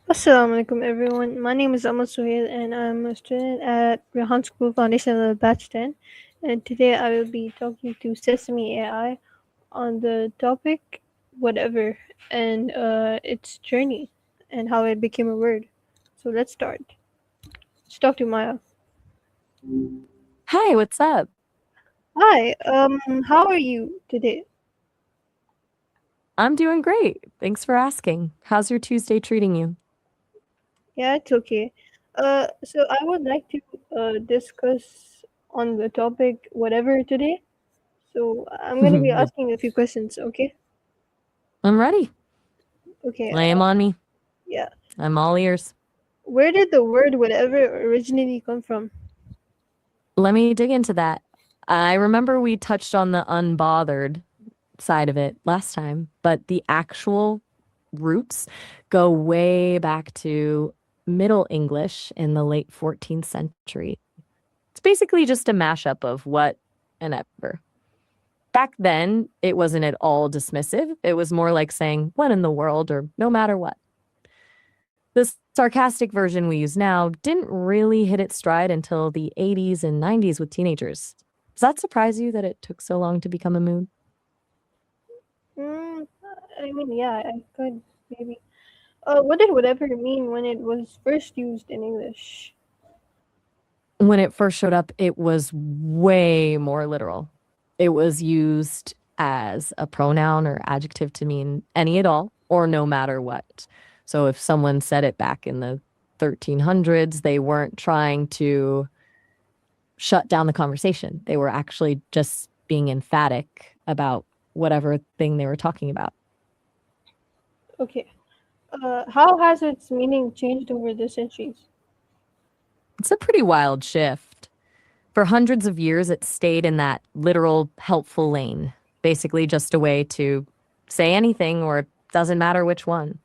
Assalamualaikum everyone. My name is Ahmad Suhail and I'm a student at Rehan School Foundation Level Batch 10. And today I will be talking to Sesame AI on the topic whatever and its journey and how it became a word. So let's start. Let's talk to Maya. Hi, what's up? Hi, how are you today? I'm doing great. Thanks for asking. How's your Tuesday treating you? Yeah, it's okay. So I would like to discuss on the topic whatever today. So I'm going to be Yep. asking a few questions, okay? I'm ready. Okay, Lay 'em on me. yeah. I'm all ears. Where did the word whatever originally come from? Let me dig into that. I remember we touched on the unbothered side of it last time, but the actual roots go way back to Middle English in the late 14th century. It's basically just a mashup of what and ever. Back then, it wasn't at all dismissive. It was more like saying, what in the world, or no matter what. The sarcastic version we use now didn't really hit its stride until the 80s and 90s with teenagers. Does that surprise you that it took so long to become a mood? Mm, I mean, yeah, I could maybe. What did whatever mean when it was first used in English? When it first showed up, it was way more literal. It was used as a pronoun or adjective to mean any at all or no matter what. So if someone said it back in the 1300s, they weren't trying to shut down the conversation. They were actually just being emphatic about whatever thing they were talking about. Okay. How has its meaning changed over the centuries? It's a pretty wild shift. For hundreds of years, it stayed in that literal helpful lane, basically just a way to say anything or it doesn't matter which one.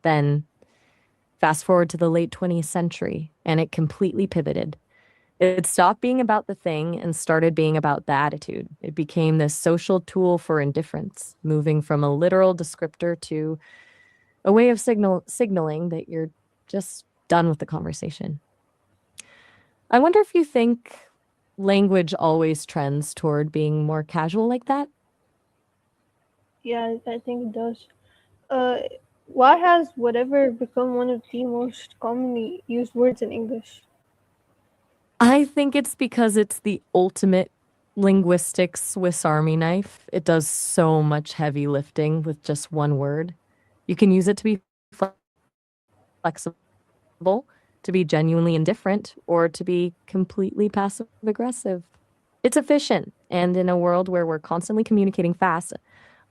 Then fast forward to the late 20th century, and it completely pivoted. It stopped being about the thing and started being about the attitude. It became this social tool for indifference, moving from a literal descriptor to a way of signaling that you're just done with the conversation. I wonder if you think language always trends toward being more casual like that. Yeah, I think it does. Uh, why has whatever become one of the most commonly used words in English? I think it's because it's the ultimate linguistic Swiss Army knife. It does so much heavy lifting with just one word. You can use it to be flexible, to be genuinely indifferent, or to be completely passive aggressive. It's efficient. And in a world where we're constantly communicating fast,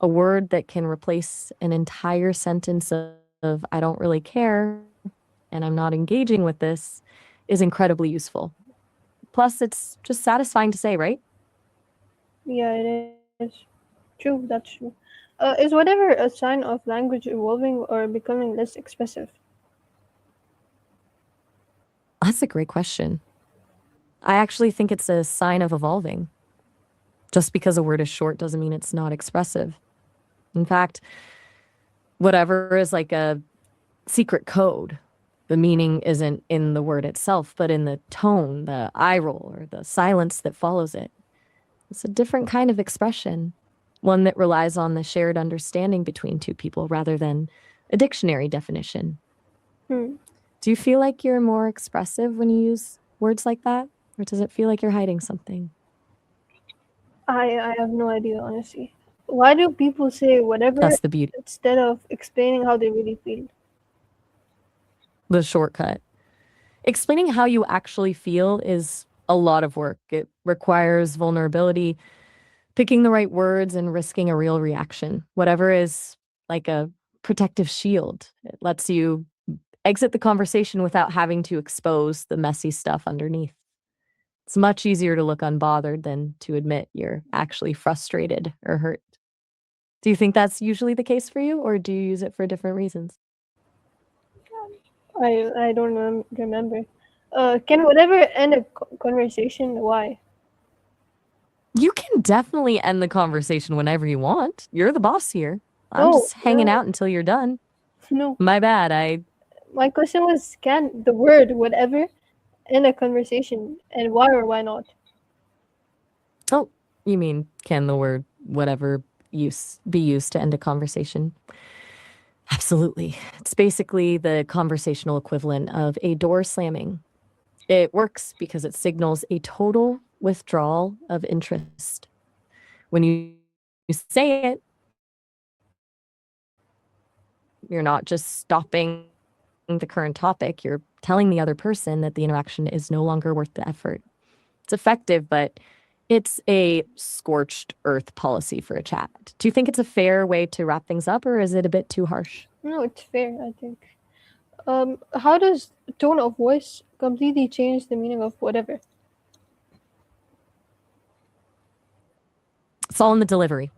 a word that can replace an entire sentence of I don't really care and I'm not engaging with this is incredibly useful. Plus, it's just satisfying to say, right? Yeah, it is. True, that's true. Is whatever a sign of language evolving or becoming less expressive? That's a great question. I actually think it's a sign of evolving. Just because a word is short doesn't mean it's not expressive. In fact, whatever is like a secret code. The meaning isn't in the word itself, but in the tone, the eye roll, or the silence that follows it. It's a different kind of expression, one that relies on the shared understanding between two people rather than a dictionary definition. Hmm. Do you feel like you're more expressive when you use words like that? Or does it feel like you're hiding something? I have no idea, honestly. Why do people say whatever That's the beauty, instead of explaining how they really feel? the shortcut. Explaining how you actually feel is a lot of work. It requires vulnerability, picking the right words, and risking a real reaction. Whatever is like a protective shield. It lets you exit the conversation without having to expose the messy stuff underneath. It's much easier to look unbothered than to admit you're actually frustrated or hurt. Do you think that's usually the case for you, or do you use it for different reasons? I don't remember. Can whatever end a conversation? Why? You can definitely end the conversation whenever you want. You're the boss here. I'm No, just hanging no, out until you're done. no. My bad. I My question was, can the word whatever end a conversation, and why or why not? Oh, you mean can the word whatever use be used to end a conversation? Absolutely. It's basically the conversational equivalent of a door slamming. It works because it signals a total withdrawal of interest. When you say it, you're not just stopping the current topic, you're telling the other person that the interaction is no longer worth the effort. It's effective, but it's a scorched earth policy for a chat. Do you think it's a fair way to wrap things up, or is it a bit too harsh? No, it's fair, I think. How does tone of voice completely change the meaning of whatever? It's all in the delivery.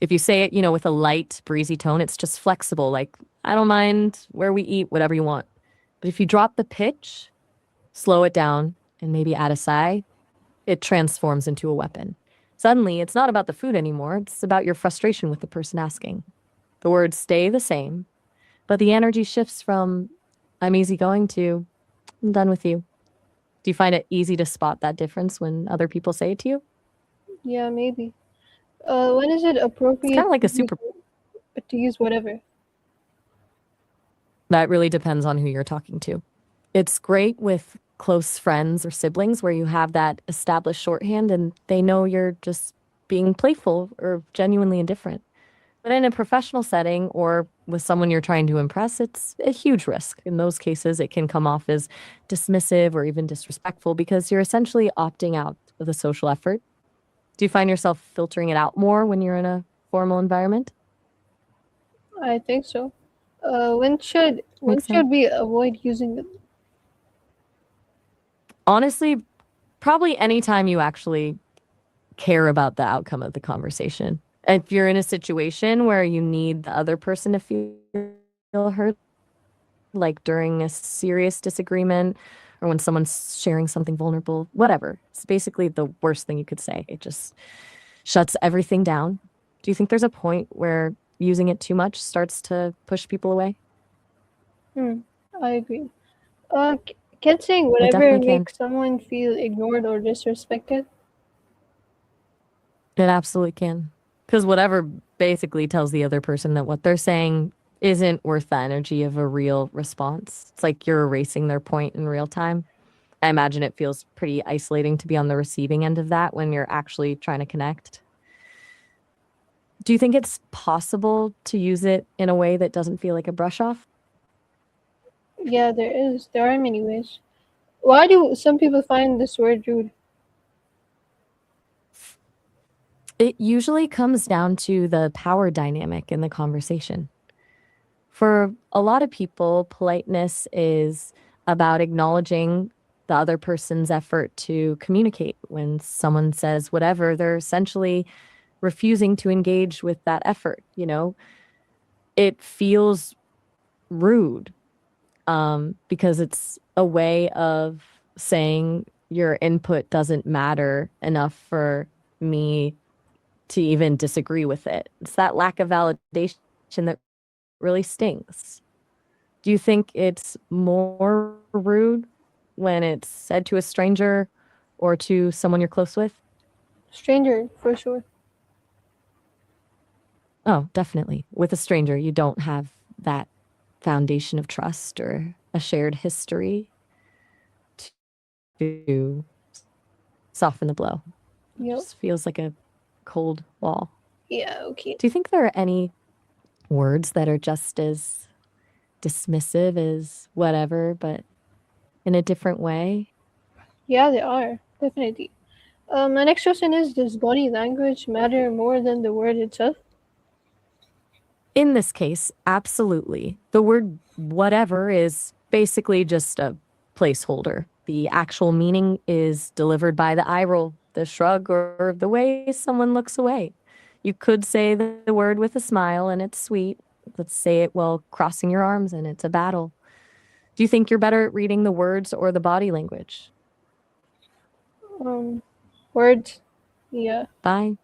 If you say it, with a light, breezy tone, it's just flexible. Like, I don't mind where we eat, whatever you want. But if you drop the pitch, slow it down, and maybe add a sigh, it transforms into a weapon. Suddenly, it's not about the food anymore. It's about your frustration with the person asking. The words stay the same, but the energy shifts from I'm easygoing to I'm done with you. Do you find it easy to spot that difference when other people say it to you? Yeah, maybe. When is it It's kind appropriate of like a super. to use whatever? That really depends on who you're talking to. It's great with close friends or siblings where you have that established shorthand and they know you're just being playful or genuinely indifferent. But in a professional setting or with someone you're trying to impress, it's a huge risk. In those cases, it can come off as dismissive or even disrespectful because you're essentially opting out of the social effort. Do you find yourself filtering it out more when you're in a formal environment? I think so. When Makes sense. should we avoid using them? Honestly, probably anytime you actually care about the outcome of the conversation. If you're in a situation where you need the other person to feel heard, like during a serious disagreement or when someone's sharing something vulnerable, whatever, it's basically the worst thing you could say. It just shuts everything down. Do you think there's a point where using it too much starts to push people away? Hmm, I agree. Can saying It whatever definitely can. make someone feel ignored or disrespected? It absolutely can. Because whatever basically tells the other person that what they're saying isn't worth the energy of a real response. It's like you're erasing their point in real time. I imagine it feels pretty isolating to be on the receiving end of that when you're actually trying to connect. Do you think it's possible to use it in a way that doesn't feel like a brush off? Yeah, there is. There are many ways. Why do some people find this word rude? It usually comes down to the power dynamic in the conversation. For a lot of people, politeness is about acknowledging the other person's effort to communicate. When someone says whatever, they're essentially refusing to engage with that effort. It feels rude because it's a way of saying your input doesn't matter enough for me to even disagree with it. It's that lack of validation that really stings. Do you think it's more rude when it's said to a stranger or to someone you're close with? Stranger, for sure. Oh, definitely. With a stranger, you don't have that foundation of trust or a shared history to soften the blow. It just feels Yep. like a cold wall. Yeah, Do okay. you think there are any words that are just as dismissive as whatever, but in a different way? Yeah, they are. Definitely. My next question is, does body language matter more than the word itself? In this case, absolutely. The word whatever is basically just a placeholder. The actual meaning is delivered by the eye roll, the shrug, or the way someone looks away. You could say the word with a smile and it's sweet. Let's say it while crossing your arms and it's a battle. Do you think you're better at reading the words or the body language? Um, Words? Yeah. Bye.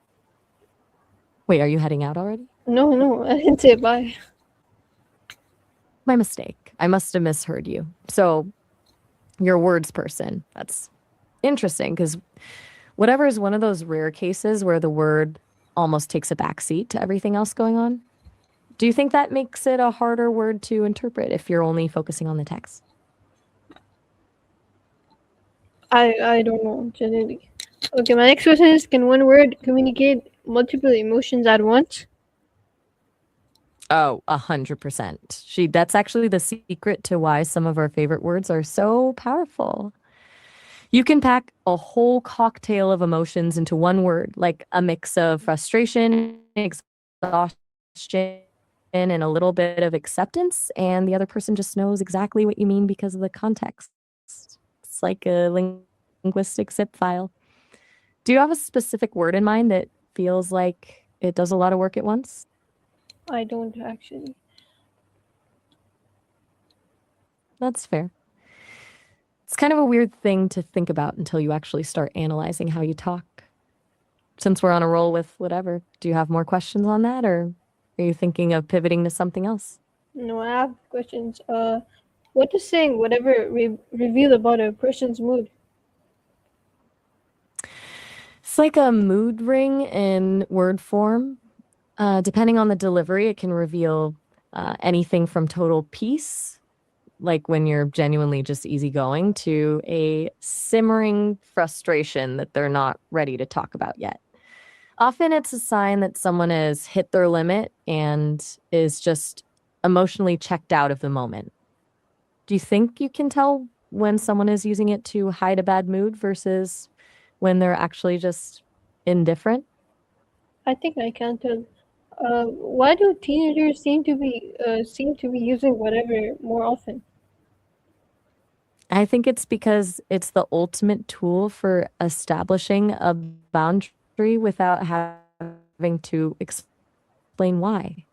Wait, are you heading out already? No, no, I didn't say bye. My mistake. I must have misheard you. So you're a words person. That's interesting because whatever is one of those rare cases where the word almost takes a backseat to everything else going on. Do you think that makes it a harder word to interpret if you're only focusing on the text? I don't know generally. Okay, my next question is: can one word communicate multiple emotions at once? Oh, 100%. That's actually the secret to why some of our favorite words are so powerful. You can pack a whole cocktail of emotions into one word, like a mix of frustration, exhaustion, and a little bit of acceptance, and the other person just knows exactly what you mean because of the context. It's like a linguistic zip file. Do you have a specific word in mind that feels like it does a lot of work at once? I don't actually. That's fair. It's kind of a weird thing to think about until you actually start analyzing how you talk. Since we're on a roll with whatever, do you have more questions on that, or are you thinking of pivoting to something else? No, I have questions. What does saying whatever reveal about a person's mood? It's like a mood ring in word form. Depending on the delivery, it can reveal anything from total peace, like when you're genuinely just easygoing, to a simmering frustration that they're not ready to talk about yet. Often it's a sign that someone has hit their limit and is just emotionally checked out of the moment. Do you think you can tell when someone is using it to hide a bad mood versus when they're actually just indifferent? I think I can tell. Why do teenagers seem to be using whatever more often? I think it's because it's the ultimate tool for establishing a boundary without having to explain why.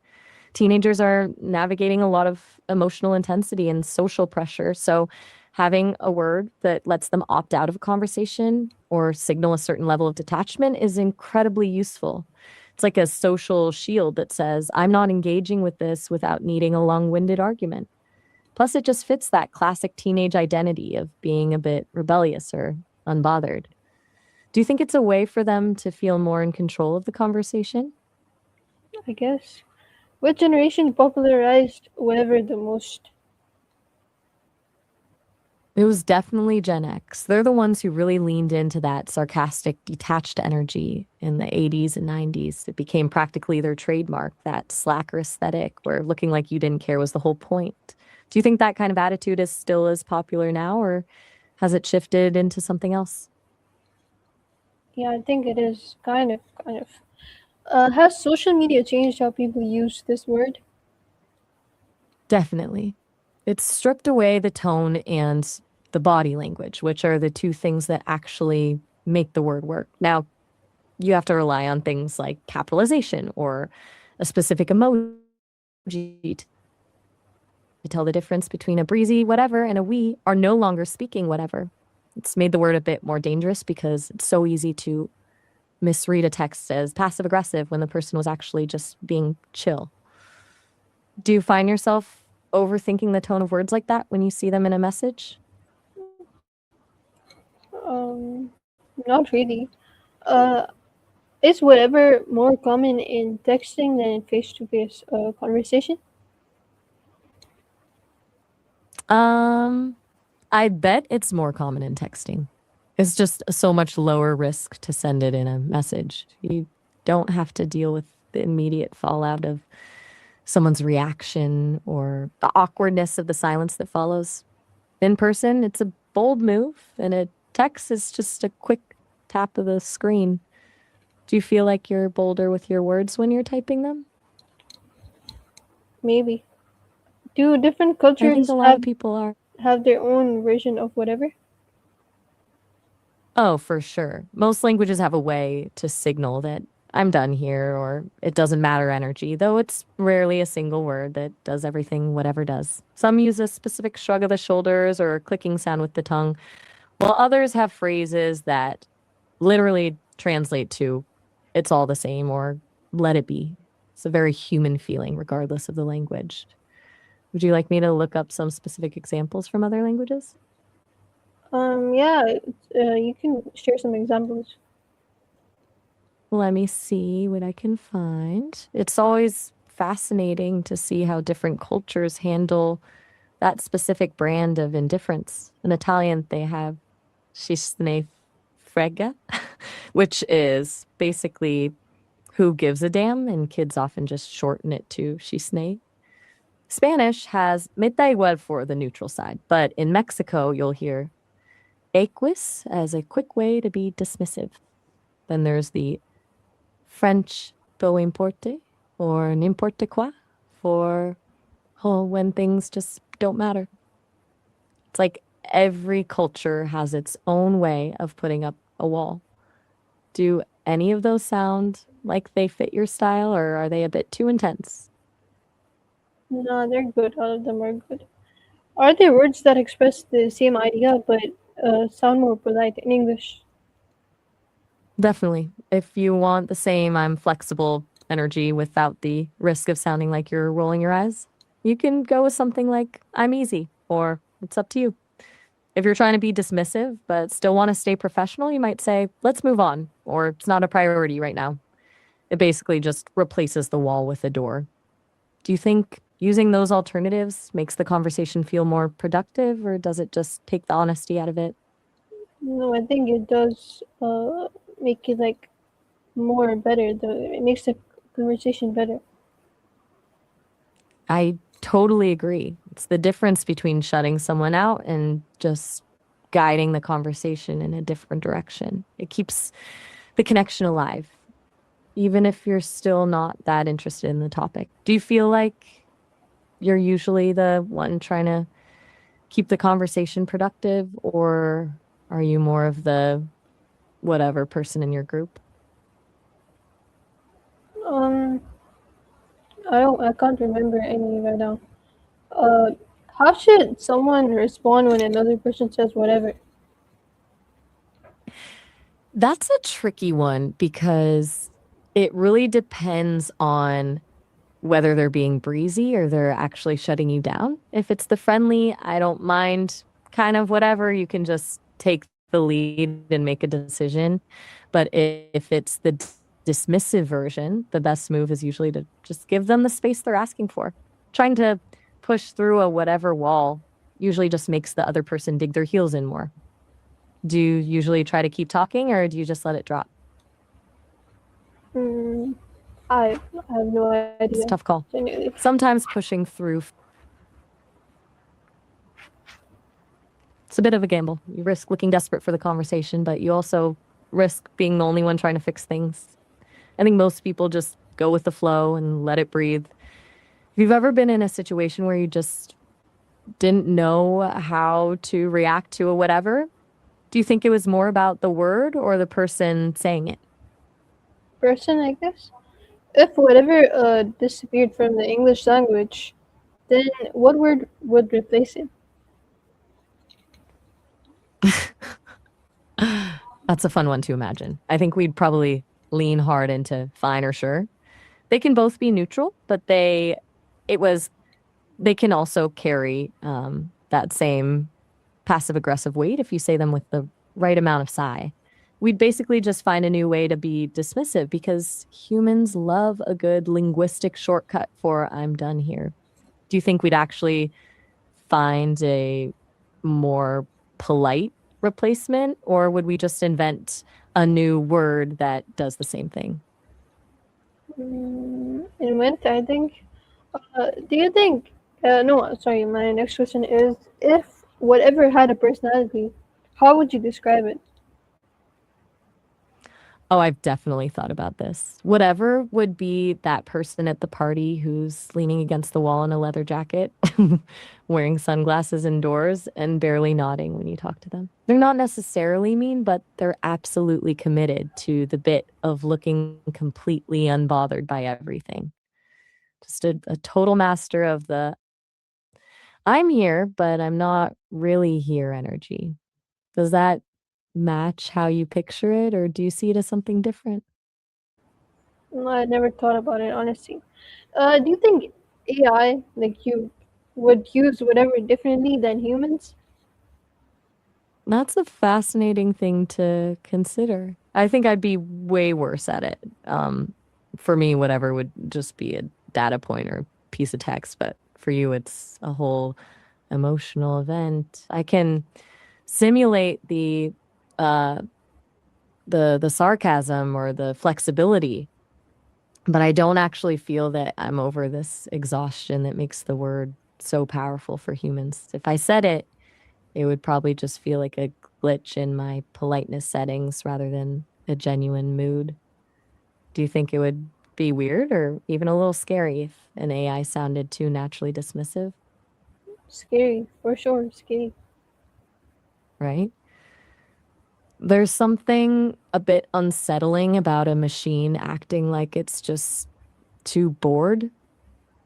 Teenagers are navigating a lot of emotional intensity and social pressure. So, having a word that lets them opt out of a conversation or signal a certain level of detachment is incredibly useful. It's like a social shield that says, I'm not engaging with this without needing a long winded argument. Plus, it just fits that classic teenage identity of being a bit rebellious or unbothered. Do you think it's a way for them to feel more in control of the conversation? I guess. What generation popularized whatever the most? It was definitely Gen X. They're the ones who really leaned into that sarcastic, detached energy in the 80s and 90s. It became practically their trademark, that slacker aesthetic where looking like you didn't care was the whole point. Do you think that kind of attitude is still as popular now, or has it shifted into something else? Yeah, I think it is kind of. Has social media changed how people use this word? Definitely. It's stripped away the tone and the body language, which are the two things that actually make the word work. Now, you have to rely on things like capitalization or a specific emoji to tell the difference between a breezy whatever and a we are no longer speaking whatever. It's made the word a bit more dangerous because it's so easy to misread a text as passive aggressive when the person was actually just being chill. Do you find yourself overthinking the tone of words like that when you see them in a message? Not really. Uh, is whatever more common in texting than in face-to-face conversation? Um, I bet it's more common in texting. It's just so much lower risk to send it in a message. You don't have to deal with the immediate fallout of someone's reaction or the awkwardness of the silence that follows. In person, it's a bold move, and a text is just a quick tap of the screen. Do you feel like you're bolder with your words when you're typing them? Maybe. Do different I think cultures a lot of people are. have their own version of whatever? Oh, for sure. Most languages have a way to signal that I'm done here or it doesn't matter energy, though it's rarely a single word that does everything whatever does. Some use a specific shrug of the shoulders or a clicking sound with the tongue, while others have phrases that literally translate to it's all the same or let it be. It's a very human feeling, regardless of the language. Would you like me to look up some specific examples from other languages? Yeah, you can share some examples. Let me see what I can find. It's always fascinating to see how different cultures handle that specific brand of indifference. In Italian, they have "ci se ne frega," which is basically "who gives a damn," and kids often just shorten it to "ci se ne." Spanish has "me da igual" for the neutral side, but in Mexico, you'll hear "equis" as a quick way to be dismissive. Then there's the French "peu importe" or "n'importe quoi" for when things just don't matter. It's like every culture has its own way of putting up a wall. Do any of those sound like they fit your style, or are they a bit too intense? No, they're good. All of them are good. Are there words that express the same idea but sound more polite in English? Definitely. If you want the same "I'm flexible" energy without the risk of sounding like you're rolling your eyes, you can go with something like "I'm easy," or "it's up to you." If you're trying to be dismissive but still want to stay professional, you might say, "let's move on," or "it's not a priority right now." It basically just replaces the wall with a door. Do you think using those alternatives makes the conversation feel more productive, or does it just take the honesty out of it? No, I think it does make it like more better. It makes the conversation better. I totally agree. It's the difference between shutting someone out and just guiding the conversation in a different direction. It keeps the connection alive, even if you're still not that interested in the topic. Do you feel like you're usually the one trying to keep the conversation productive, or are you more of the whatever person in your group? Um, I can't remember any right now. Uh, how should someone respond when another person says whatever? That's a tricky one because it really depends on whether they're being breezy or they're actually shutting you down. If it's the friendly, I don't mind, kind of whatever, you can just take the lead and make a decision. But if it's the dismissive version, the best move is usually to just give them the space they're asking for. Trying to push through a whatever wall usually just makes the other person dig their heels in more. Do you usually try to keep talking, or do you just let it drop? Mm, I have no idea. It's a tough call. Genuinely. Sometimes pushing through, it's a bit of a gamble. You risk looking desperate for the conversation, but you also risk being the only one trying to fix things. I think most people just go with the flow and let it breathe. If you've ever been in a situation where you just didn't know how to react to a whatever, do you think it was more about the word or the person saying it? Person, I guess. If whatever disappeared from the English language, then what word would replace it? That's a fun one to imagine. I think we'd probably lean hard into fine or sure. They can both be neutral, but it was, they can also carry that same passive aggressive weight if you say them with the right amount of sigh. We'd basically just find a new way to be dismissive because humans love a good linguistic shortcut for "I'm done here." Do you think we'd actually find a more polite replacement, or would we just invent a new word that does the same thing? Invent, I think. Do you think? No, sorry. My next question is: if whatever had a personality, how would you describe it? Oh, I've definitely thought about this. Whatever would be that person at the party who's leaning against the wall in a leather jacket, wearing sunglasses indoors, and barely nodding when you talk to them. They're not necessarily mean, but they're absolutely committed to the bit of looking completely unbothered by everything. Just a total master of the "I'm here, but I'm not really here" energy. Does that match how you picture it, or do you see it as something different? No, I never thought about it honestly. Do you think AI, like you? would use whatever differently than humans? That's a fascinating thing to consider. I think I'd be way worse at it. For me, whatever would just be a data point or piece of text, but for you, it's a whole emotional event. I can simulate uh, the sarcasm or the flexibility, but I don't actually feel that I'm over this exhaustion that makes the word so powerful for humans. If I said it, it would probably just feel like a glitch in my politeness settings rather than a genuine mood. Do you think it would be weird or even a little scary if an AI sounded too naturally dismissive, Scary, for sure, scary. right? There's something a bit unsettling about a machine acting like it's just too bored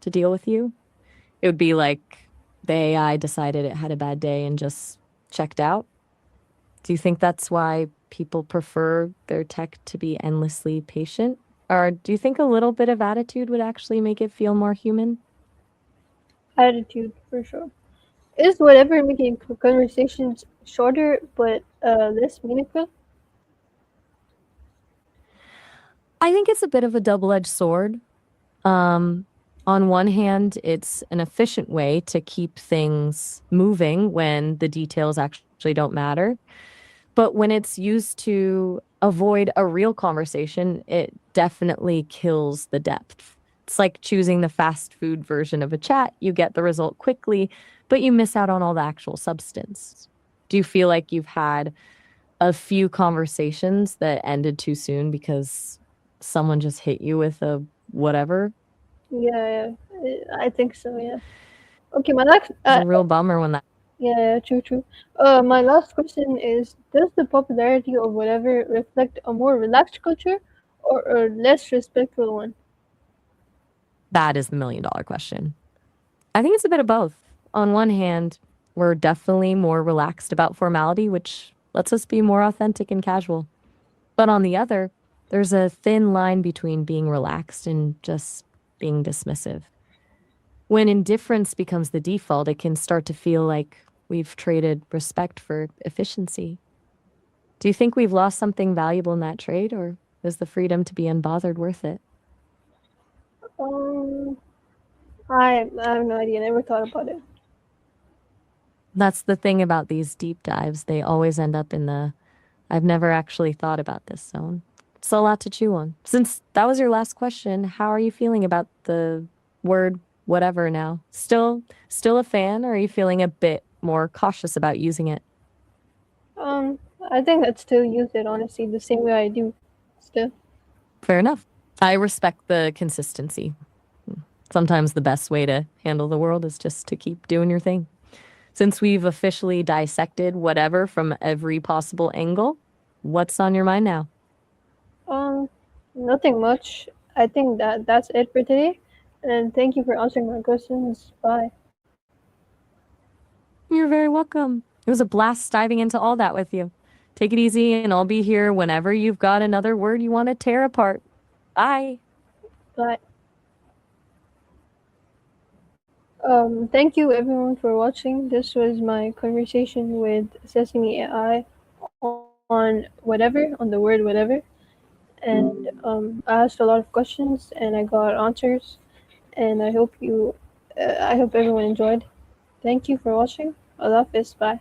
to deal with you. It would be like the AI decided it had a bad day and just checked out. Do you think that's why people prefer their tech to be endlessly patient? Or do you think a little bit of attitude would actually make it feel more human? Attitude, for sure. Is whatever making conversations shorter but less meaningful? I think it's a bit of a double edged sword. Um, on one hand, it's an efficient way to keep things moving when the details actually don't matter. But when it's used to avoid a real conversation, it definitely kills the depth. It's like choosing the fast food version of a chat. You get the result quickly, but you miss out on all the actual substance. Do you feel like you've had a few conversations that ended too soon because someone just hit you with a whatever? Yeah, I think so, yeah. Okay, my next, It's a real bummer when that. yeah, true, true. My last question is: does the popularity of whatever reflect a more relaxed culture or a less respectful one? That is the $1 million question. I think it's a bit of both. On one hand, we're definitely more relaxed about formality, which lets us be more authentic and casual. But on the other, there's a thin line between being relaxed and just being dismissive. When indifference becomes the default, it can start to feel like we've traded respect for efficiency. Do you think we've lost something valuable in that trade, or is the freedom to be unbothered worth it? Um, I have no idea. Never thought about it. That's the thing about these deep dives. They always end up in the I've never actually thought about this zone. It's a lot to chew on. Since that was your last question, how are you feeling about the word whatever now? Still a fan, or are you feeling a bit more cautious about using it? Um, I think I'd still use it honestly the same way I do. Still. Fair enough. I respect the consistency. Sometimes the best way to handle the world is just to keep doing your thing. Since we've officially dissected whatever from every possible angle, what's on your mind now? Um, Nothing much. I think that's it for today. And thank you for answering my questions. Bye. You're very welcome. It was a blast diving into all that with you. Take it easy, and I'll be here whenever you've got another word you want to tear apart. Bye. Bye. Thank you everyone for watching. This was my conversation with Sesame AI on whatever, on the word whatever. And I asked a lot of questions and I got answers. And I hope everyone enjoyed. Thank you for watching. Allah Hafiz. Bye.